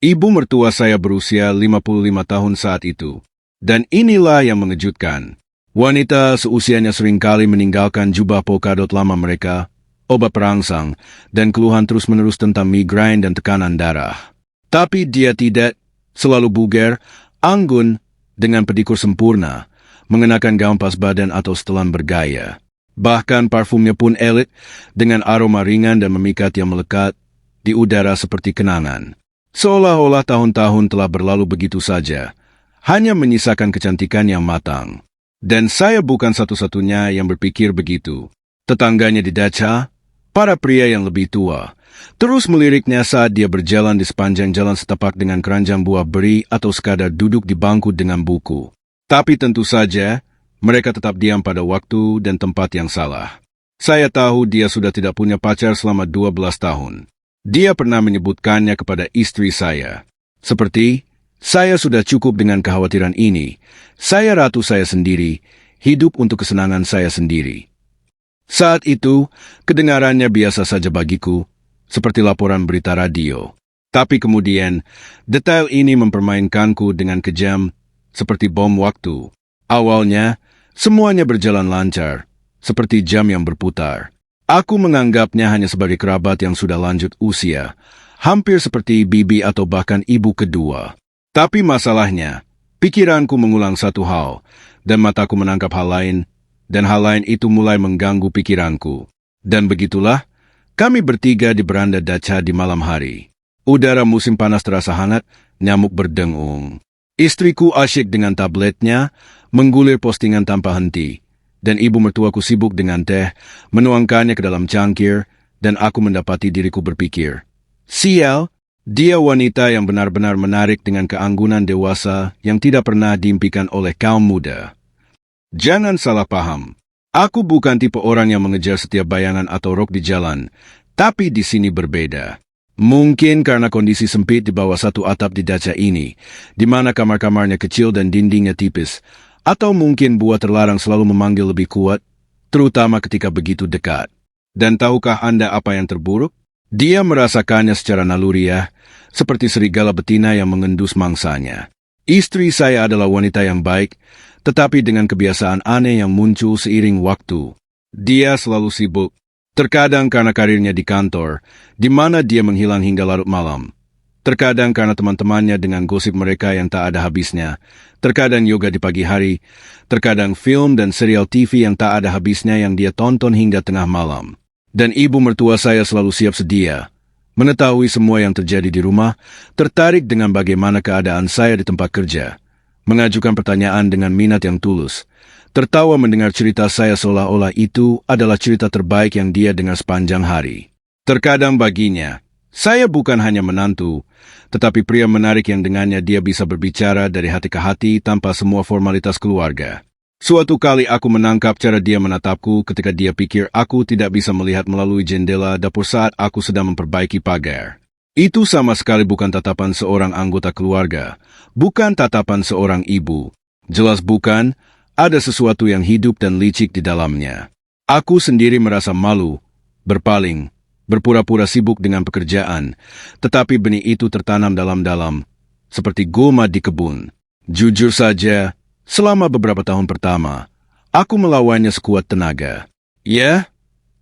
Ibu mertua saya berusia 55 tahun saat itu. Dan inilah yang mengejutkan. Wanita seusianya seringkali meninggalkan jubah polkadot lama mereka, obat perangsang, dan keluhan terus-menerus tentang migrain dan tekanan darah. Tapi dia tidak, selalu bugar, anggun, dengan pedikur sempurna, mengenakan gaun pas badan atau setelan bergaya. Bahkan parfumnya pun elit, dengan aroma ringan dan memikat yang melekat di udara seperti kenangan. Seolah-olah tahun-tahun telah berlalu begitu saja, hanya menyisakan kecantikan yang matang. Dan saya bukan satu-satunya yang berpikir begitu. Tetangganya di Dacha, para pria yang lebih tua, terus meliriknya saat dia berjalan di sepanjang jalan setapak dengan keranjang buah beri atau sekadar duduk di bangku dengan buku. Tapi tentu saja, mereka tetap diam pada waktu dan tempat yang salah. Saya tahu dia sudah tidak punya pacar selama 12 tahun. Dia pernah menyebutkannya kepada istri saya. Seperti, saya sudah cukup dengan kekhawatiran ini. Saya ratu saya sendiri, hidup untuk kesenangan saya sendiri. Saat itu, kedengarannya biasa saja bagiku, seperti laporan berita radio. Tapi kemudian, detail ini mempermainkanku dengan kejam, seperti bom waktu. Awalnya, semuanya berjalan lancar, seperti jam yang berputar. Aku menganggapnya hanya sebagai kerabat yang sudah lanjut usia, hampir seperti bibi atau bahkan ibu kedua. Tapi masalahnya, pikiranku mengulang satu hal, dan mataku menangkap hal lain, dan hal lain itu mulai mengganggu pikiranku. Dan begitulah, kami bertiga di beranda Dacha di malam hari. Udara musim panas terasa hangat, nyamuk berdengung. Istriku asyik dengan tabletnya, menggulir postingan tanpa henti, dan ibu mertuaku sibuk dengan teh, menuangkannya ke dalam cangkir, dan aku mendapati diriku berpikir, sial, dia wanita yang benar-benar menarik dengan keanggunan dewasa yang tidak pernah diimpikan oleh kaum muda. Jangan salah paham. Aku bukan tipe orang yang mengejar setiap bayangan atau rok di jalan, tapi di sini berbeda. Mungkin karena kondisi sempit di bawah satu atap di Dacha ini, di mana kamar-kamarnya kecil dan dindingnya tipis, atau mungkin buah terlarang selalu memanggil lebih kuat, terutama ketika begitu dekat. Dan tahukah Anda apa yang terburuk? Dia merasakannya secara naluriah, seperti serigala betina yang mengendus mangsanya. Istri saya adalah wanita yang baik, tetapi dengan kebiasaan aneh yang muncul seiring waktu. Dia selalu sibuk, terkadang karena karirnya di kantor, di mana dia menghilang hingga larut malam. Terkadang karena teman-temannya dengan gosip mereka yang tak ada habisnya. Terkadang yoga di pagi hari, terkadang film dan serial TV yang tak ada habisnya yang dia tonton hingga tengah malam. Dan ibu mertua saya selalu siap sedia, mengetahui semua yang terjadi di rumah, tertarik dengan bagaimana keadaan saya di tempat kerja, mengajukan pertanyaan dengan minat yang tulus, tertawa mendengar cerita saya seolah-olah itu adalah cerita terbaik yang dia dengar sepanjang hari. Terkadang baginya, saya bukan hanya menantu, tetapi pria menarik yang dengannya dia bisa berbicara dari hati ke hati tanpa semua formalitas keluarga. Suatu kali aku menangkap cara dia menatapku ketika dia pikir aku tidak bisa melihat melalui jendela dapur saat aku sedang memperbaiki pagar. Itu sama sekali bukan tatapan seorang anggota keluarga, bukan tatapan seorang ibu. Jelas bukan, ada sesuatu yang hidup dan licik di dalamnya. Aku sendiri merasa malu, berpaling, berpura-pura sibuk dengan pekerjaan, tetapi benih itu tertanam dalam-dalam, seperti gulma di kebun. Jujur saja, selama beberapa tahun pertama, aku melawannya sekuat tenaga. Ya,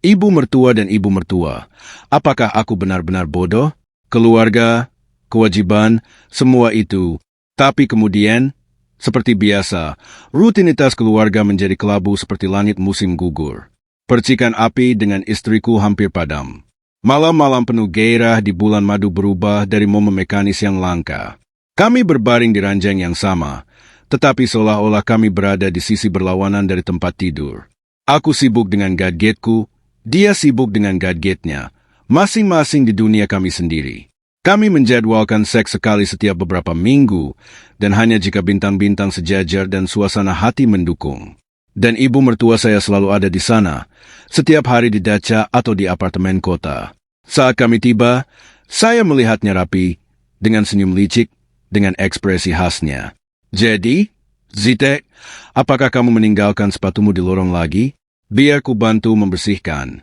ibu mertua dan ibu mertua. Apakah aku benar-benar bodoh? Keluarga, kewajiban, semua itu. Tapi kemudian, seperti biasa, rutinitas keluarga menjadi kelabu seperti langit musim gugur. Percikan api dengan istriku hampir padam. Malam-malam penuh gairah di bulan madu berubah dari momen mekanis yang langka. Kami berbaring di ranjang yang sama, tetapi seolah-olah kami berada di sisi berlawanan dari tempat tidur. Aku sibuk dengan gadgetku, dia sibuk dengan gadgetnya, masing-masing di dunia kami sendiri. Kami menjadwalkan seks sekali setiap beberapa minggu, dan hanya jika bintang-bintang sejajar dan suasana hati mendukung. Dan ibu mertua saya selalu ada di sana, setiap hari di Dacha atau di apartemen kota. Saat kami tiba, saya melihatnya rapi, dengan senyum licik, dengan ekspresi khasnya. Jadi, Zitek, apakah kamu meninggalkan sepatumu di lorong lagi? Biar ku bantu membersihkan.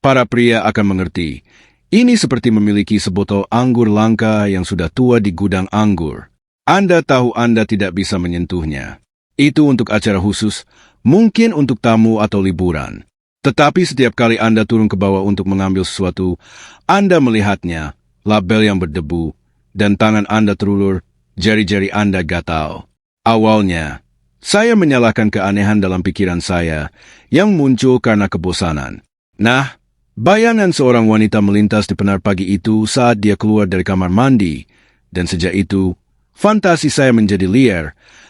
Para pria akan mengerti. Ini seperti memiliki sebotol anggur langka yang sudah tua di gudang anggur. Anda tahu Anda tidak bisa menyentuhnya. Itu untuk acara khusus, mungkin untuk tamu atau liburan. Tetapi setiap kali Anda turun ke bawah untuk mengambil sesuatu, Anda melihatnya, label yang berdebu, dan tangan Anda terulur, jari-jari Anda gatal. Awalnya, saya menyalahkan keanehan dalam pikiran saya yang muncul karena kebosanan. Nah, bayangan seorang wanita melintas di penar pagi itu saat dia keluar dari kamar mandi, dan sejak itu, fantasi saya menjadi liar,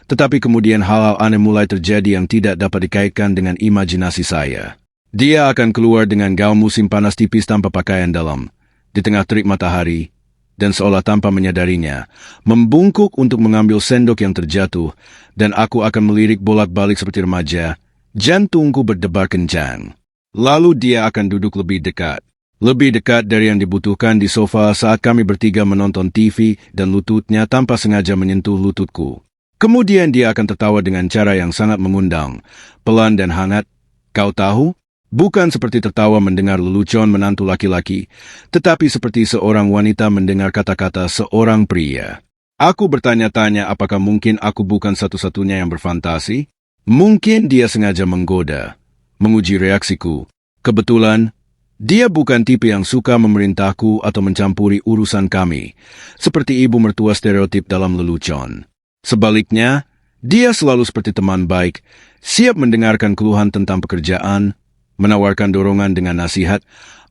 tetapi kemudian hal-hal aneh mulai terjadi yang tidak dapat dikaitkan dengan imajinasi saya. Dia akan keluar dengan gaun musim panas tipis tanpa pakaian dalam, di tengah terik matahari, dan seolah tanpa menyadarinya, membungkuk untuk mengambil sendok yang terjatuh, dan aku akan melirik bolak-balik seperti remaja, jantungku berdebar kencang. Lalu dia akan duduk lebih dekat dari yang dibutuhkan di sofa saat kami bertiga menonton TV dan lututnya tanpa sengaja menyentuh lututku. Kemudian dia akan tertawa dengan cara yang sangat mengundang, pelan dan hangat. Kau tahu? Bukan seperti tertawa mendengar lelucon menantu laki-laki, tetapi seperti seorang wanita mendengar kata-kata seorang pria. Aku bertanya-tanya apakah mungkin aku bukan satu-satunya yang berfantasi? Mungkin dia sengaja menggoda. Menguji reaksiku. Kebetulan, dia bukan tipe yang suka memerintahku atau mencampuri urusan kami, seperti ibu mertua stereotip dalam lelucon. Sebaliknya, dia selalu seperti teman baik, siap mendengarkan keluhan tentang pekerjaan, menawarkan dorongan dengan nasihat,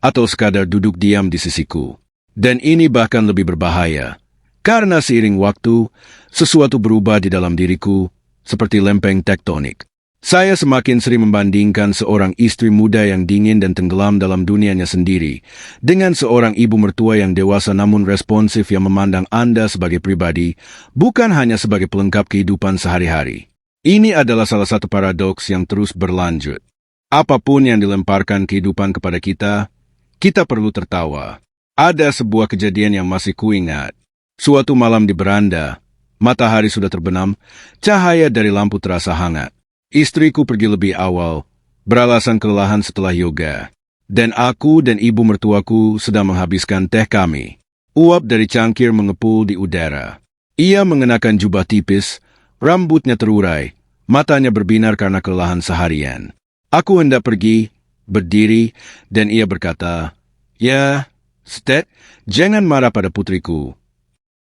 atau sekadar duduk diam di sisiku. Dan ini bahkan lebih berbahaya, karena seiring waktu, sesuatu berubah di dalam diriku, seperti lempeng tektonik. Saya semakin sering membandingkan seorang istri muda yang dingin dan tenggelam dalam dunianya sendiri dengan seorang ibu mertua yang dewasa namun responsif yang memandang Anda sebagai pribadi, bukan hanya sebagai pelengkap kehidupan sehari-hari. Ini adalah salah satu paradoks yang terus berlanjut. Apapun yang dilemparkan kehidupan kepada kita, kita perlu tertawa. Ada sebuah kejadian yang masih kuingat. Suatu malam di beranda, matahari sudah terbenam, cahaya dari lampu terasa hangat. Istriku pergi lebih awal, beralasan kelelahan setelah yoga. Dan aku dan ibu mertuaku sedang menghabiskan teh kami. Uap dari cangkir mengepul di udara. Ia mengenakan jubah tipis, rambutnya terurai, matanya berbinar karena kelelahan seharian. Aku hendak pergi, berdiri, dan ia berkata, "Ya, Stet, jangan marah pada putriku.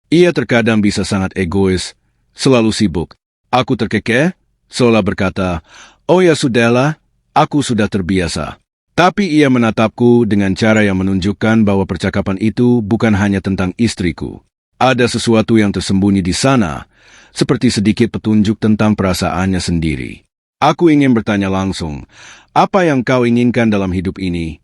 Ia terkadang bisa sangat egois, selalu sibuk." Aku terkekeh, seolah berkata, "Oh ya sudahlah, aku sudah terbiasa." Tapi ia menatapku dengan cara yang menunjukkan bahwa percakapan itu bukan hanya tentang istriku. Ada sesuatu yang tersembunyi di sana, seperti sedikit petunjuk tentang perasaannya sendiri. Aku ingin bertanya langsung, "Apa yang kau inginkan dalam hidup ini?"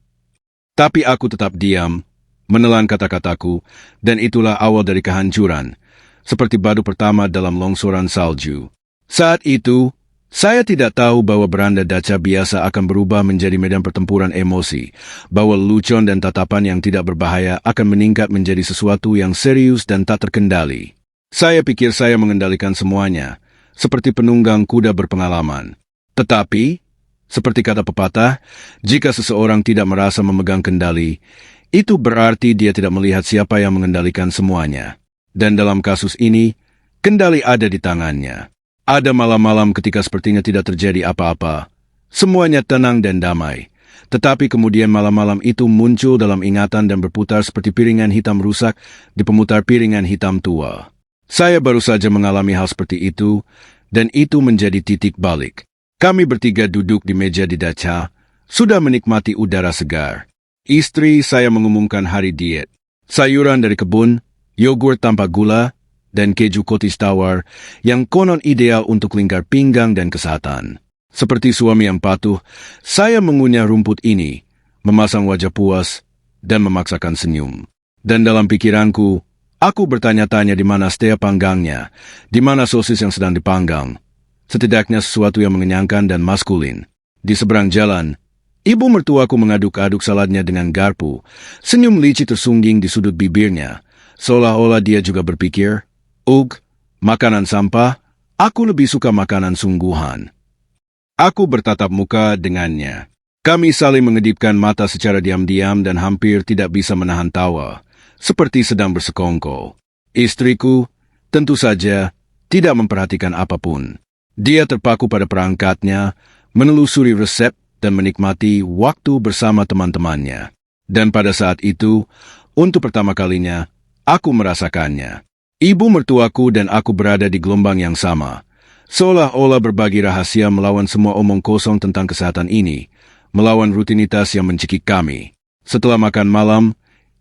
Tapi aku tetap diam, menelan kata-kataku, dan itulah awal dari kehancuran, seperti batu pertama dalam longsoran salju. Saat itu, saya tidak tahu bahwa beranda daca biasa akan berubah menjadi medan pertempuran emosi, bahwa lelucon dan tatapan yang tidak berbahaya akan meningkat menjadi sesuatu yang serius dan tak terkendali. Saya pikir saya mengendalikan semuanya, seperti penunggang kuda berpengalaman. Tetapi, seperti kata pepatah, jika seseorang tidak merasa memegang kendali, itu berarti dia tidak melihat siapa yang mengendalikan semuanya. Dan dalam kasus ini, kendali ada di tangannya. Ada malam-malam ketika sepertinya tidak terjadi apa-apa. Semuanya tenang dan damai. Tetapi kemudian malam-malam itu muncul dalam ingatan dan berputar seperti piringan hitam rusak di pemutar piringan hitam tua. Saya baru saja mengalami hal seperti itu, dan itu menjadi titik balik. Kami bertiga duduk di meja di daca, sudah menikmati udara segar. Istri saya mengumumkan hari diet. Sayuran dari kebun, yogurt tanpa gula, dan keju cottage tawar yang konon ideal untuk lingkar pinggang dan kesehatan. Seperti suami yang patuh, saya mengunyah rumput ini, memasang wajah puas, dan memaksakan senyum. Dan dalam pikiranku, aku bertanya-tanya di mana stea panggangnya, di mana sosis yang sedang dipanggang. Setidaknya sesuatu yang mengenyangkan dan maskulin. Di seberang jalan, ibu mertuaku mengaduk-aduk saladnya dengan garpu, senyum licik tersungging di sudut bibirnya, seolah-olah dia juga berpikir, "Ugh, makanan sampah, aku lebih suka makanan sungguhan." Aku bertatap muka dengannya. Kami saling mengedipkan mata secara diam-diam dan hampir tidak bisa menahan tawa, seperti sedang bersekongkol. Istriku, tentu saja, tidak memperhatikan apapun. Dia terpaku pada perangkatnya, menelusuri resep dan menikmati waktu bersama teman-temannya. Dan pada saat itu, untuk pertama kalinya, aku merasakannya. Ibu mertuaku dan aku berada di gelombang yang sama, seolah-olah berbagi rahasia melawan semua omong kosong tentang kesehatan ini, melawan rutinitas yang mencekik kami. Setelah makan malam,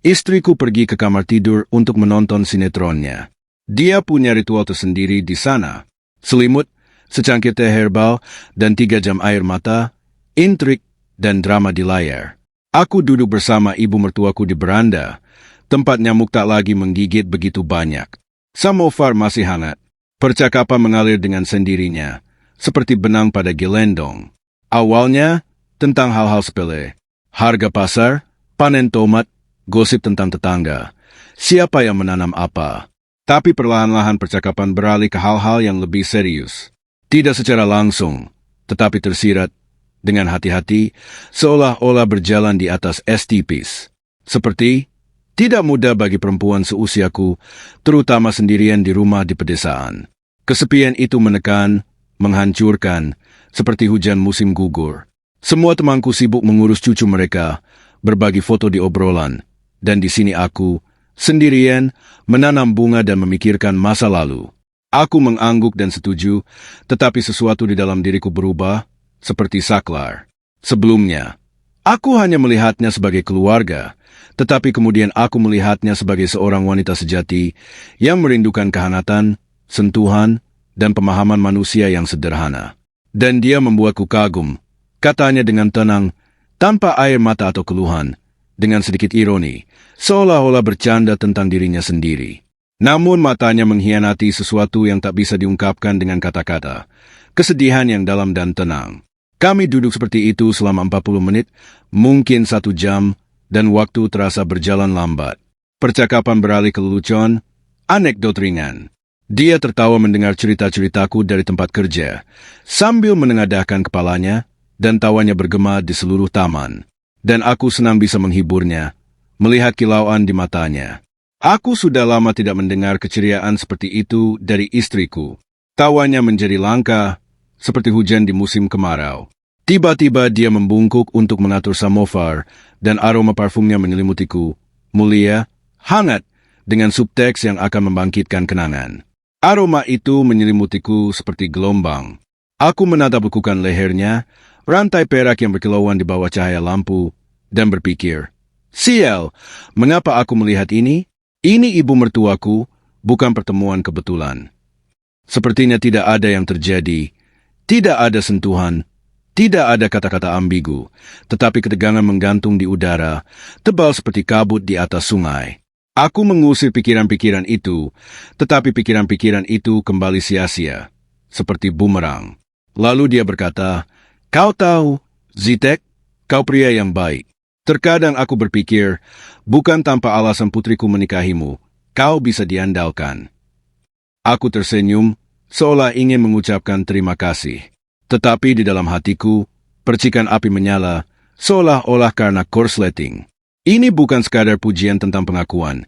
istriku pergi ke kamar tidur untuk menonton sinetronnya. Dia punya ritual tersendiri di sana. Selimut, secangkir teh herbal, dan 3 jam air mata, intrik, dan drama di layar. Aku duduk bersama ibu mertuaku di beranda. Tempat nyamuk tak lagi menggigit begitu banyak. Samovar masih hangat. Percakapan mengalir dengan sendirinya, seperti benang pada gelendong. Awalnya, tentang hal-hal sepele. Harga pasar, panen tomat, gosip tentang tetangga. Siapa yang menanam apa. Tapi perlahan-lahan percakapan beralih ke hal-hal yang lebih serius. Tidak secara langsung, tetapi tersirat dengan hati-hati, seolah-olah berjalan di atas es tipis. Seperti, tidak mudah bagi perempuan seusiaku, terutama sendirian di rumah di pedesaan. Kesepian itu menekan, menghancurkan, seperti hujan musim gugur. Semua temanku sibuk mengurus cucu mereka, berbagi foto di obrolan, dan di sini aku, sendirian, menanam bunga dan memikirkan masa lalu. Aku mengangguk dan setuju, tetapi sesuatu di dalam diriku berubah, seperti saklar. Sebelumnya, aku hanya melihatnya sebagai keluarga, tetapi kemudian aku melihatnya sebagai seorang wanita sejati yang merindukan kehanatan, sentuhan, dan pemahaman manusia yang sederhana. Dan dia membuatku kagum, katanya dengan tenang, tanpa air mata atau keluhan, dengan sedikit ironi, seolah-olah bercanda tentang dirinya sendiri. Namun matanya mengkhianati sesuatu yang tak bisa diungkapkan dengan kata-kata, kesedihan yang dalam dan tenang. Kami duduk seperti itu selama 40 menit, mungkin 1 jam, dan waktu terasa berjalan lambat. Percakapan beralih ke lelucon, anekdot ringan. Dia tertawa mendengar cerita-ceritaku dari tempat kerja, sambil menengadahkan kepalanya, dan tawanya bergema di seluruh taman. Dan aku senang bisa menghiburnya, melihat kilauan di matanya. Aku sudah lama tidak mendengar keceriaan seperti itu dari istriku. Tawanya menjadi langka, seperti hujan di musim kemarau. Tiba-tiba dia membungkuk untuk mengatur samovar, dan aroma parfumnya menyelimutiku, mulia, hangat, dengan subteks yang akan membangkitkan kenangan. Aroma itu menyelimutiku seperti gelombang. Aku menatap lekukan lehernya, rantai perak yang berkilauan di bawah cahaya lampu, dan berpikir, sial, mengapa aku melihat ini? Ini ibu mertuaku, bukan pertemuan kebetulan. Sepertinya tidak ada yang terjadi, tidak ada sentuhan, tidak ada kata-kata ambigu, tetapi ketegangan menggantung di udara, tebal seperti kabut di atas sungai. Aku mengusir pikiran-pikiran itu, tetapi pikiran-pikiran itu kembali sia-sia, seperti bumerang. Lalu dia berkata, kau tahu, Zitek, kau pria yang baik. Terkadang aku berpikir, bukan tanpa alasan putriku menikahimu, kau bisa diandalkan. Aku tersenyum, seolah ingin mengucapkan terima kasih. Tetapi di dalam hatiku, percikan api menyala, seolah-olah karena korsleting. Ini bukan sekadar pujian tentang pengakuan,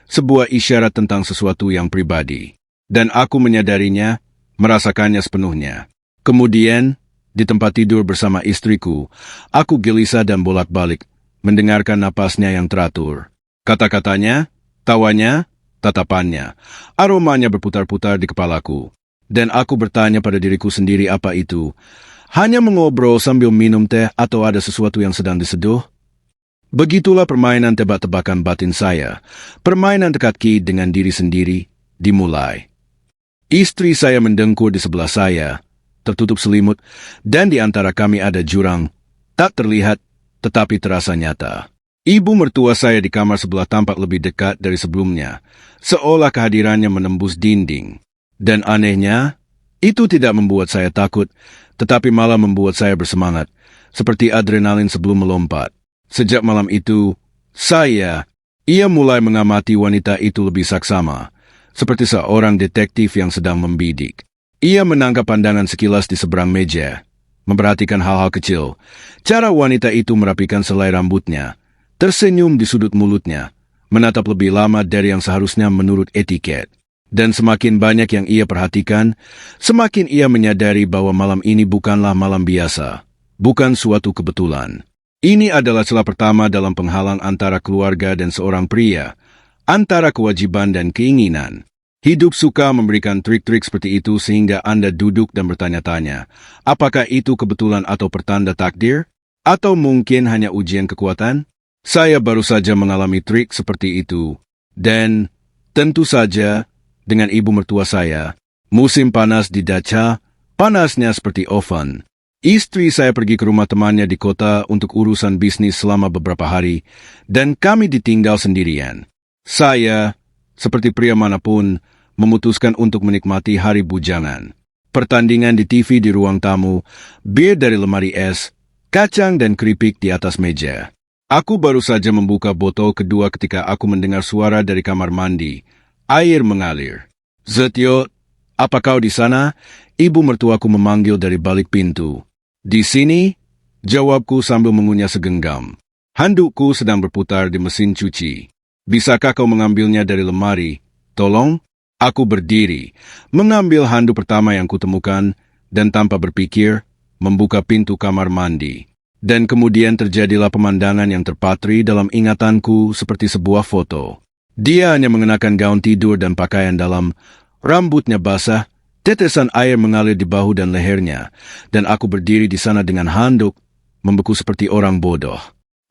sebuah isyarat tentang sesuatu yang pribadi. Dan aku menyadarinya, merasakannya sepenuhnya. Kemudian, di tempat tidur bersama istriku, aku gelisah dan bolak-balik, mendengarkan napasnya yang teratur. Kata-katanya, tawanya, tatapannya, aromanya berputar-putar di kepalaku. Dan aku bertanya pada diriku sendiri apa itu. Hanya mengobrol sambil minum teh atau ada sesuatu yang sedang diseduh? Begitulah permainan tebak-tebakan batin saya. Permainan teka-teki dengan diri sendiri dimulai. Istri saya mendengkur di sebelah saya, tertutup selimut, dan di antara kami ada jurang, tak terlihat, tetapi terasa nyata. Ibu mertua saya di kamar sebelah tampak lebih dekat dari sebelumnya, seolah kehadirannya menembus dinding. Dan anehnya, itu tidak membuat saya takut, tetapi malah membuat saya bersemangat, seperti adrenalin sebelum melompat. Sejak malam itu, ia mulai mengamati wanita itu lebih saksama, seperti seorang detektif yang sedang membidik. Ia menangkap pandangan sekilas di seberang meja, memperhatikan hal-hal kecil. Cara wanita itu merapikan selai rambutnya, tersenyum di sudut mulutnya, menatap lebih lama dari yang seharusnya menurut etiket. Dan semakin banyak yang ia perhatikan, semakin ia menyadari bahwa malam ini bukanlah malam biasa, bukan suatu kebetulan. Ini adalah celah pertama dalam penghalang antara keluarga dan seorang pria, antara kewajiban dan keinginan. Hidup suka memberikan trik-trik seperti itu sehingga Anda duduk dan bertanya-tanya, apakah itu kebetulan atau pertanda takdir? Atau mungkin hanya ujian kekuatan? Saya baru saja mengalami trik seperti itu. Dan, tentu saja, dengan ibu mertua saya, musim panas di Dacha, panasnya seperti oven. Istri saya pergi ke rumah temannya di kota untuk urusan bisnis selama beberapa hari, dan kami ditinggal sendirian. Saya, seperti pria manapun, memutuskan untuk menikmati hari bujangan. Pertandingan di TV di ruang tamu, bir dari lemari es, kacang dan keripik di atas meja. Aku baru saja membuka botol kedua ketika aku mendengar suara dari kamar mandi. Air mengalir. Zetio, apa kau di sana? Ibu mertuaku memanggil dari balik pintu. Di sini? Jawabku sambil mengunyah segenggam. Handukku sedang berputar di mesin cuci. Bisakah kau mengambilnya dari lemari? Tolong? Aku berdiri, mengambil handuk pertama yang kutemukan, dan tanpa berpikir, membuka pintu kamar mandi. Dan kemudian terjadilah pemandangan yang terpatri dalam ingatanku seperti sebuah foto. Dia hanya mengenakan gaun tidur dan pakaian dalam, rambutnya basah, tetesan air mengalir di bahu dan lehernya, dan aku berdiri di sana dengan handuk, membeku seperti orang bodoh.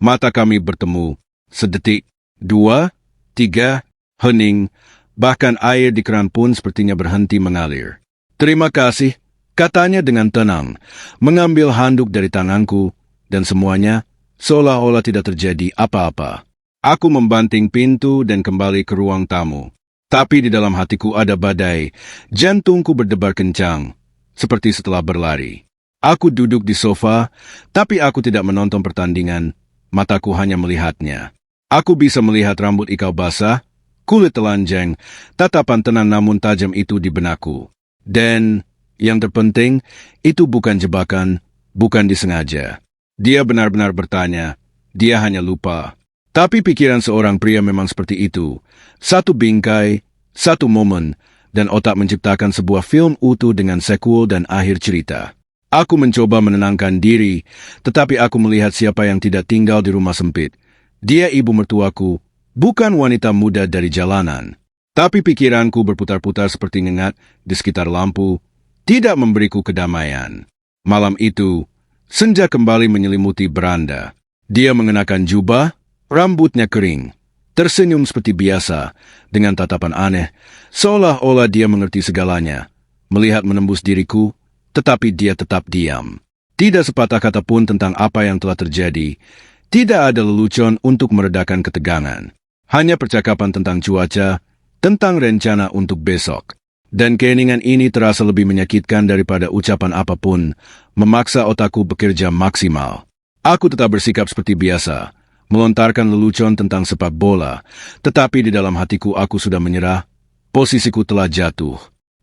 Mata kami bertemu, sedetik, 2, 3, hening, bahkan air di keran pun sepertinya berhenti mengalir. Terima kasih, katanya dengan tenang, mengambil handuk dari tanganku, dan semuanya seolah-olah tidak terjadi apa-apa. Aku membanting pintu dan kembali ke ruang tamu. Tapi di dalam hatiku ada badai, jantungku berdebar kencang, seperti setelah berlari. Aku duduk di sofa, tapi aku tidak menonton pertandingan, mataku hanya melihatnya. Aku bisa melihat rambut ikal basah, kulit telanjang, tatapan tenang namun tajam itu di benakku. Dan, yang terpenting, itu bukan jebakan, bukan disengaja. Dia benar-benar bertanya, dia hanya lupa. Tapi pikiran seorang pria memang seperti itu. Satu bingkai, satu momen, dan otak menciptakan sebuah film utuh dengan sequel dan akhir cerita. Aku mencoba menenangkan diri, tetapi aku melihat siapa yang tidak tinggal di rumah sempit. Dia ibu mertuaku, bukan wanita muda dari jalanan. Tapi pikiranku berputar-putar seperti ngengat di sekitar lampu, tidak memberiku kedamaian. Malam itu, senja kembali menyelimuti beranda. Dia mengenakan jubah, rambutnya kering, tersenyum seperti biasa, dengan tatapan aneh, seolah-olah dia mengerti segalanya. Melihat menembus diriku, tetapi dia tetap diam. Tidak sepatah kata pun tentang apa yang telah terjadi. Tidak ada lelucon untuk meredakan ketegangan. Hanya percakapan tentang cuaca, tentang rencana untuk besok. Dan keheningan ini terasa lebih menyakitkan daripada ucapan apapun, memaksa otakku bekerja maksimal. Aku tetap bersikap seperti biasa, melontarkan lelucon tentang sepak bola, tetapi di dalam hatiku aku sudah menyerah, posisiku telah jatuh.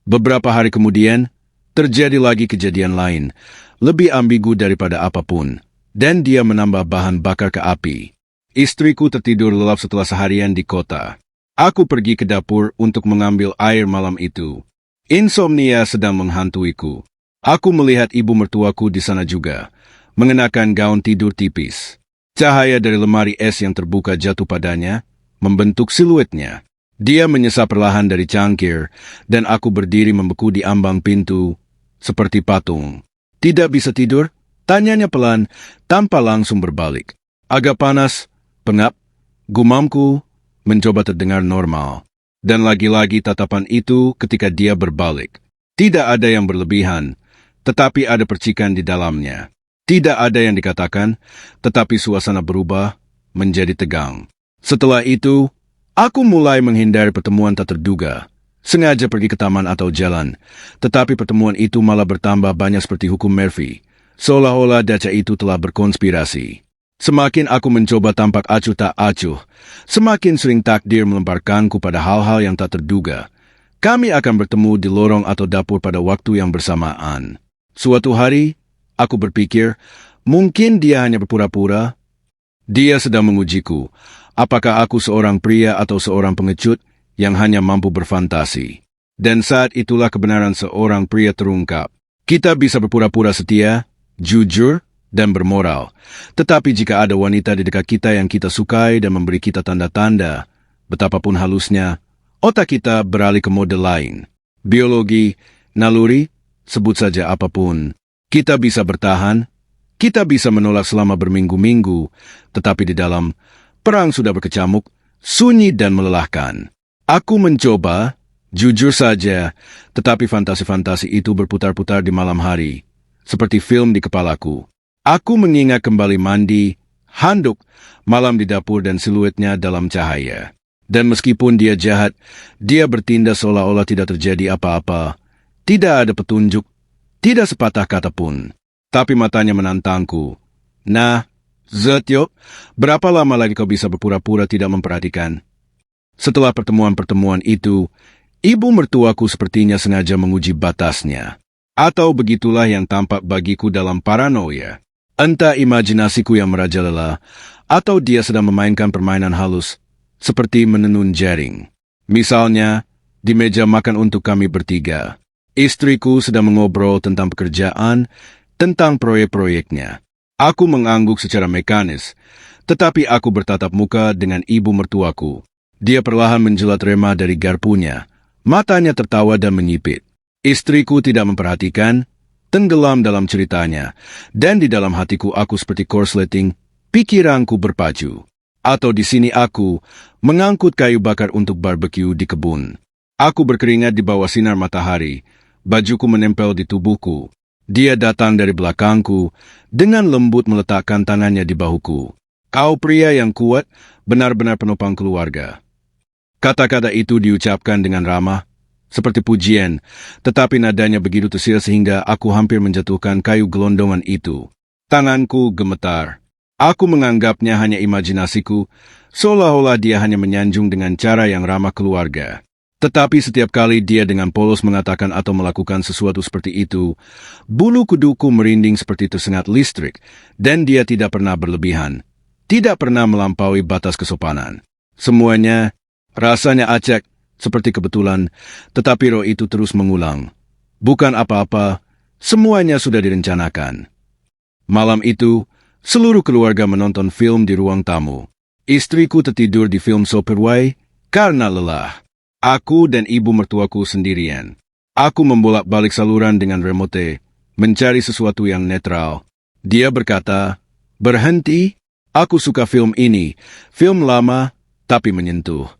Beberapa hari kemudian, terjadi lagi kejadian lain, lebih ambigu daripada apapun, dan dia menambah bahan bakar ke api. Istriku tertidur lelap setelah seharian di kota. Aku pergi ke dapur untuk mengambil air malam itu. Insomnia sedang menghantuiku. Aku melihat ibu mertuaku di sana juga, mengenakan gaun tidur tipis. Cahaya dari lemari es yang terbuka jatuh padanya, membentuk siluetnya. Dia menyesap perlahan dari cangkir, dan aku berdiri membeku di ambang pintu, seperti patung. Tidak bisa tidur? Tanyanya pelan, tanpa langsung berbalik. Agak panas, pengap, gumamku, mencoba terdengar normal. Dan lagi-lagi tatapan itu ketika dia berbalik. Tidak ada yang berlebihan, tetapi ada percikan di dalamnya. Tidak ada yang dikatakan, tetapi suasana berubah menjadi tegang. Setelah itu, aku mulai menghindari pertemuan tak terduga. Sengaja pergi ke taman atau jalan, tetapi pertemuan itu malah bertambah banyak seperti hukum Murphy. Seolah-olah Dacha itu telah berkonspirasi. Semakin aku mencoba tampak acuh tak acuh, semakin sering takdir melemparkanku pada hal-hal yang tak terduga. Kami akan bertemu di lorong atau dapur pada waktu yang bersamaan. Suatu hari, Aku berpikir, mungkin dia hanya berpura-pura. Dia sedang mengujiku, apakah aku seorang pria atau seorang pengecut yang hanya mampu berfantasi. Dan saat itulah kebenaran seorang pria terungkap. Kita bisa berpura-pura setia, jujur, dan bermoral. Tetapi jika ada wanita di dekat kita yang kita sukai dan memberi kita tanda-tanda, betapapun halusnya, otak kita beralih ke mode lain. Biologi, naluri, sebut saja apapun. Kita bisa bertahan, kita bisa menolak selama berminggu-minggu, tetapi di dalam, perang sudah berkecamuk, sunyi dan melelahkan. Aku mencoba, jujur saja, tetapi fantasi-fantasi itu berputar-putar di malam hari, seperti film di kepalaku. Aku mengingat kembali mandi, handuk, malam di dapur dan siluetnya dalam cahaya. Dan meskipun dia jahat, dia bertindak seolah-olah tidak terjadi apa-apa. Tidak ada petunjuk, tidak sepatah kata pun. Tapi matanya menantangku. Nah, Zetyo, berapa lama lagi kau bisa berpura-pura tidak memperhatikan? Setelah pertemuan-pertemuan itu, ibu mertuaku sepertinya sengaja menguji batasnya. Atau begitulah yang tampak bagiku dalam paranoia. Entah imajinasiku yang merajalela, atau dia sedang memainkan permainan halus, seperti menenun jaring. Misalnya, di meja makan untuk kami bertiga. Istriku sedang mengobrol tentang pekerjaan, tentang proyek-proyeknya. Aku mengangguk secara mekanis, tetapi aku bertatap muka dengan ibu mertuaku. Dia perlahan menjelat rema dari garpunya. Matanya tertawa dan menyipit. Istriku tidak memperhatikan, tenggelam dalam ceritanya, dan di dalam hatiku aku seperti korsleting, pikiranku berpacu. Atau di sini aku mengangkut kayu bakar untuk barbecue di kebun. Aku berkeringat di bawah sinar matahari, bajuku menempel di tubuhku. Dia datang dari belakangku, dengan lembut meletakkan tangannya di bahuku. Kau pria yang kuat, benar-benar penopang keluarga. Kata-kata itu diucapkan dengan ramah, seperti pujian, tetapi nadanya begitu tersiar sehingga aku hampir menjatuhkan kayu gelondongan itu. Tanganku gemetar. Aku menganggapnya hanya imajinasiku, seolah-olah dia hanya menyanjung dengan cara yang ramah keluarga. Tetapi setiap kali dia dengan polos mengatakan atau melakukan sesuatu seperti itu, bulu kuduku merinding seperti tersengat listrik, dan dia tidak pernah berlebihan, tidak pernah melampaui batas kesopanan. Semuanya, rasanya acak, seperti kebetulan, tetapi roh itu terus mengulang. Bukan apa-apa, semuanya sudah direncanakan. Malam itu, seluruh keluarga menonton film di ruang tamu. Istriku tertidur di film Soperway karena lelah. Aku dan ibu mertuaku sendirian. Aku membolak-balik saluran dengan remote, mencari sesuatu yang netral. Dia berkata, "Berhenti, aku suka film ini, film lama, tapi menyentuh."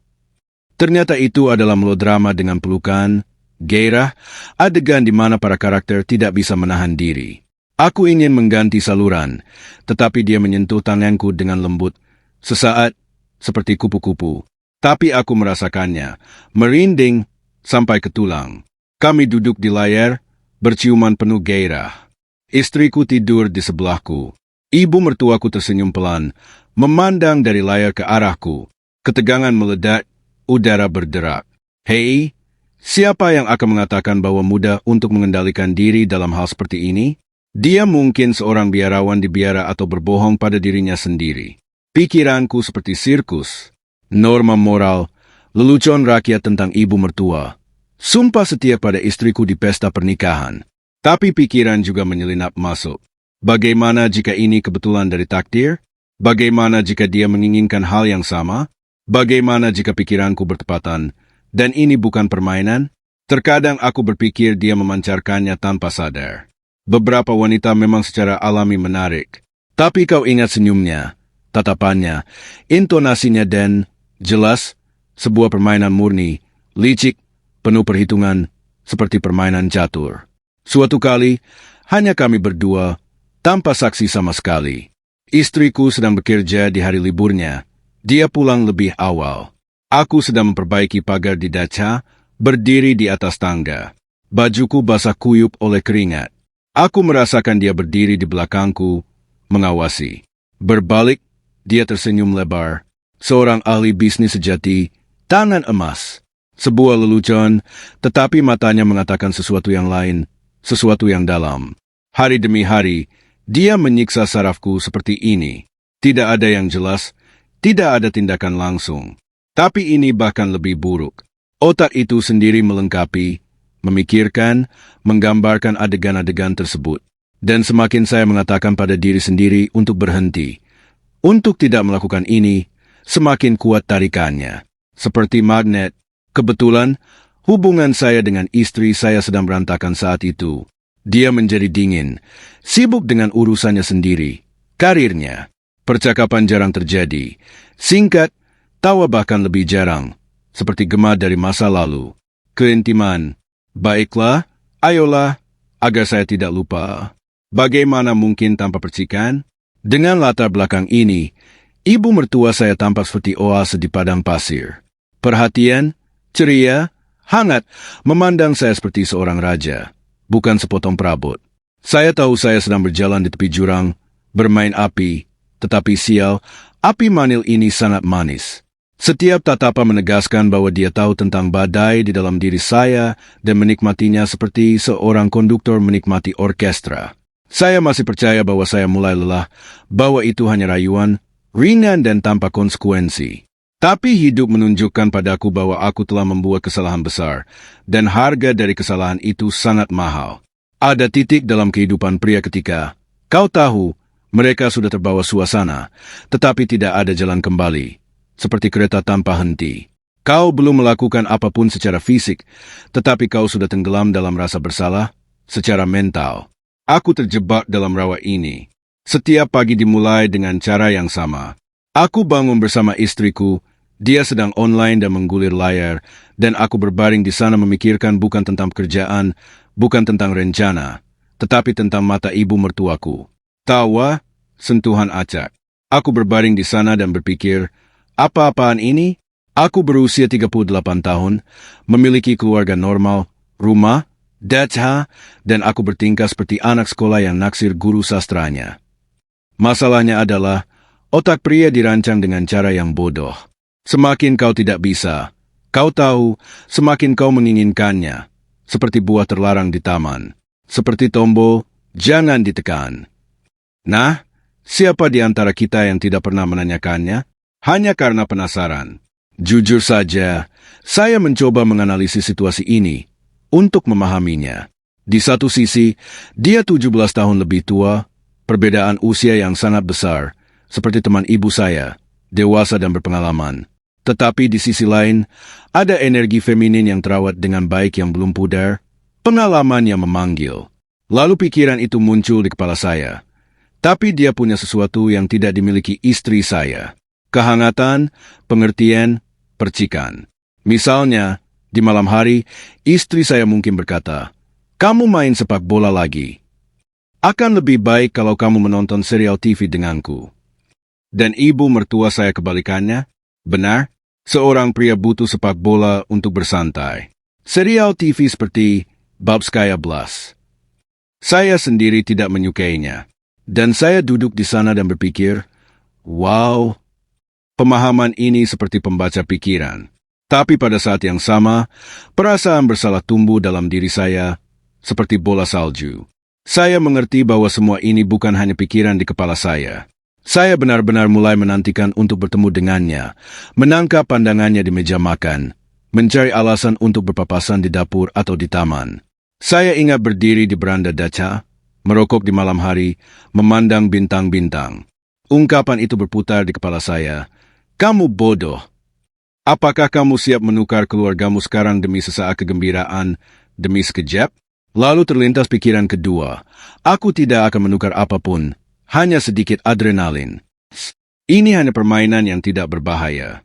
Ternyata itu adalah melodrama dengan pelukan, gairah, adegan di mana para karakter tidak bisa menahan diri. Aku ingin mengganti saluran, tetapi dia menyentuh tanganku dengan lembut, sesaat, seperti kupu-kupu. Tapi aku merasakannya, merinding sampai ke tulang. Kami duduk di layar, berciuman penuh gairah. Istriku tidur di sebelahku. Ibu mertuaku tersenyum pelan, memandang dari layar ke arahku. Ketegangan meledak, udara berderak. Hei, siapa yang akan mengatakan bahwa mudah untuk mengendalikan diri dalam hal seperti ini? Dia mungkin seorang biarawan di biara atau berbohong pada dirinya sendiri. Pikiranku seperti sirkus. Norma moral, lelucon rakyat tentang ibu mertua. Sumpah setia pada istriku di pesta pernikahan. Tapi pikiran juga menyelinap masuk. Bagaimana jika ini kebetulan dari takdir? Bagaimana jika dia menginginkan hal yang sama? Bagaimana jika pikiranku bertepatan, dan ini bukan permainan? Terkadang aku berpikir dia memancarkannya tanpa sadar. Beberapa wanita memang secara alami menarik. Tapi kau ingat senyumnya, tatapannya, intonasinya dan, jelas, sebuah permainan murni, licik, penuh perhitungan, seperti permainan catur. Suatu kali, hanya kami berdua, tanpa saksi sama sekali. Istriku sedang bekerja di hari liburnya. Dia pulang lebih awal. Aku sedang memperbaiki pagar di daca, berdiri di atas tangga. Bajuku basah kuyup oleh keringat. Aku merasakan dia berdiri di belakangku, mengawasi. Berbalik, dia tersenyum lebar. Seorang ahli bisnis sejati, tangan emas. Sebuah lelucon, tetapi matanya mengatakan sesuatu yang lain, sesuatu yang dalam. Hari demi hari, dia menyiksa sarafku seperti ini. Tidak ada yang jelas, tidak ada tindakan langsung. Tapi ini bahkan lebih buruk. Otak itu sendiri melengkapi, memikirkan, menggambarkan adegan-adegan tersebut. Dan semakin saya mengatakan pada diri sendiri untuk berhenti, untuk tidak melakukan ini, semakin kuat tarikannya. Seperti magnet. Kebetulan, hubungan saya dengan istri saya sedang berantakan saat itu. Dia menjadi dingin, sibuk dengan urusannya sendiri, karirnya. Percakapan jarang terjadi. Singkat, tawa bahkan lebih jarang. Seperti gema dari masa lalu. Keintiman. Baiklah, ayolah, agar saya tidak lupa. Bagaimana mungkin tanpa percikan? Dengan latar belakang ini, ibu mertua saya tampak seperti oase di padang pasir. Perhatian, ceria, hangat, memandang saya seperti seorang raja, bukan sepotong perabot. Saya tahu saya sedang berjalan di tepi jurang, bermain api, tetapi sial, api manil ini sangat manis. Setiap tatapan menegaskan bahwa dia tahu tentang badai di dalam diri saya dan menikmatinya seperti seorang konduktor menikmati orkestra. Saya masih percaya bahwa saya mulai lelah, bahwa itu hanya rayuan, ringan dan tanpa konsekuensi. Tapi hidup menunjukkan padaku bahwa aku telah membuat kesalahan besar, dan harga dari kesalahan itu sangat mahal. Ada titik dalam kehidupan pria ketika, kau tahu, mereka sudah terbawa suasana, tetapi tidak ada jalan kembali, seperti kereta tanpa henti. Kau belum melakukan apapun secara fisik, tetapi kau sudah tenggelam dalam rasa bersalah, secara mental. Aku terjebak dalam rawa ini. Setiap pagi dimulai dengan cara yang sama. Aku bangun bersama istriku, dia sedang online dan menggulir layar, dan aku berbaring di sana memikirkan bukan tentang pekerjaan, bukan tentang rencana, tetapi tentang mata ibu mertuaku. Tawa, sentuhan acak. Aku berbaring di sana dan berpikir, apa-apaan ini? Aku berusia 38 tahun, memiliki keluarga normal, rumah, dacha, dan aku bertingkah seperti anak sekolah yang naksir guru sastranya. Masalahnya adalah, otak pria dirancang dengan cara yang bodoh. Semakin kau tidak bisa, kau tahu, semakin kau menginginkannya, seperti buah terlarang di taman. Seperti tombol, jangan ditekan. Nah, siapa di antara kita yang tidak pernah menanyakannya? Hanya karena penasaran. Jujur saja, saya mencoba menganalisis situasi ini untuk memahaminya. Di satu sisi, dia 17 tahun lebih tua, perbedaan usia yang sangat besar, seperti teman ibu saya, dewasa dan berpengalaman. Tetapi di sisi lain, ada energi feminin yang terawat dengan baik yang belum pudar, pengalaman yang memanggil. Lalu pikiran itu muncul di kepala saya. Tapi dia punya sesuatu yang tidak dimiliki istri saya. Kehangatan, pengertian, percikan. Misalnya, di malam hari, istri saya mungkin berkata, "Kamu main sepak bola lagi. Akan lebih baik kalau kamu menonton serial TV denganku." Dan ibu mertua saya kebalikannya. Benar, seorang pria butuh sepak bola untuk bersantai. Serial TV seperti Babskaya Blas. Saya sendiri tidak menyukainya. Dan saya duduk di sana dan berpikir, wow, pemahaman ini seperti pembaca pikiran. Tapi pada saat yang sama, perasaan bersalah tumbuh dalam diri saya, seperti bola salju. Saya mengerti bahwa semua ini bukan hanya pikiran di kepala saya. Saya benar-benar mulai menantikan untuk bertemu dengannya, menangkap pandangannya di meja makan, mencari alasan untuk berpapasan di dapur atau di taman. Saya ingat berdiri di beranda dacha, merokok di malam hari, memandang bintang-bintang. Ungkapan itu berputar di kepala saya. Kamu bodoh. Apakah kamu siap menukar keluargamu sekarang demi sesaat kegembiraan, demi sekejap? Lalu terlintas pikiran kedua. Aku tidak akan menukar apapun, hanya sedikit adrenalin. Ini hanya permainan yang tidak berbahaya.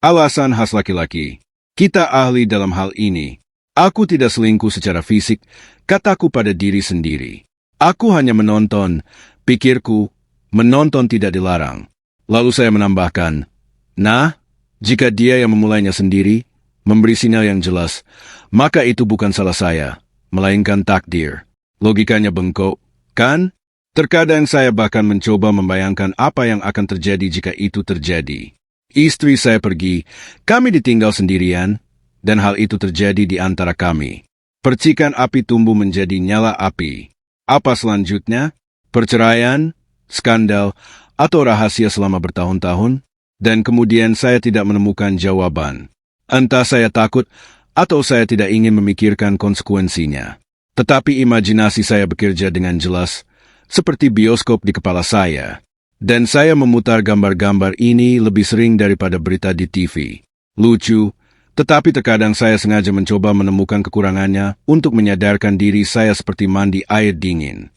Alasan khas laki-laki. Kita ahli dalam hal ini. Aku tidak selingkuh secara fisik, kataku pada diri sendiri. Aku hanya menonton, pikirku, menonton tidak dilarang. Lalu saya menambahkan, nah, jika dia yang memulainya sendiri, memberi sinyal yang jelas, maka itu bukan salah saya, melainkan takdir. Logikanya bengkok, kan? Terkadang saya bahkan mencoba membayangkan apa yang akan terjadi jika itu terjadi. Istri saya pergi, kami ditinggal sendirian, dan hal itu terjadi di antara kami. Percikan api tumbuh menjadi nyala api. Apa selanjutnya? Perceraian, skandal, atau rahasia selama bertahun-tahun? Dan kemudian saya tidak menemukan jawaban. Entah saya takut atau saya tidak ingin memikirkan konsekuensinya. Tetapi imajinasi saya bekerja dengan jelas, seperti bioskop di kepala saya. Dan saya memutar gambar-gambar ini lebih sering daripada berita di TV. Lucu, tetapi terkadang saya sengaja mencoba menemukan kekurangannya untuk menyadarkan diri saya seperti mandi air dingin.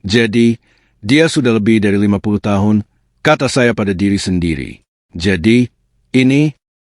Jadi, dia sudah lebih dari 50 tahun, kata saya pada diri sendiri. Jadi, ini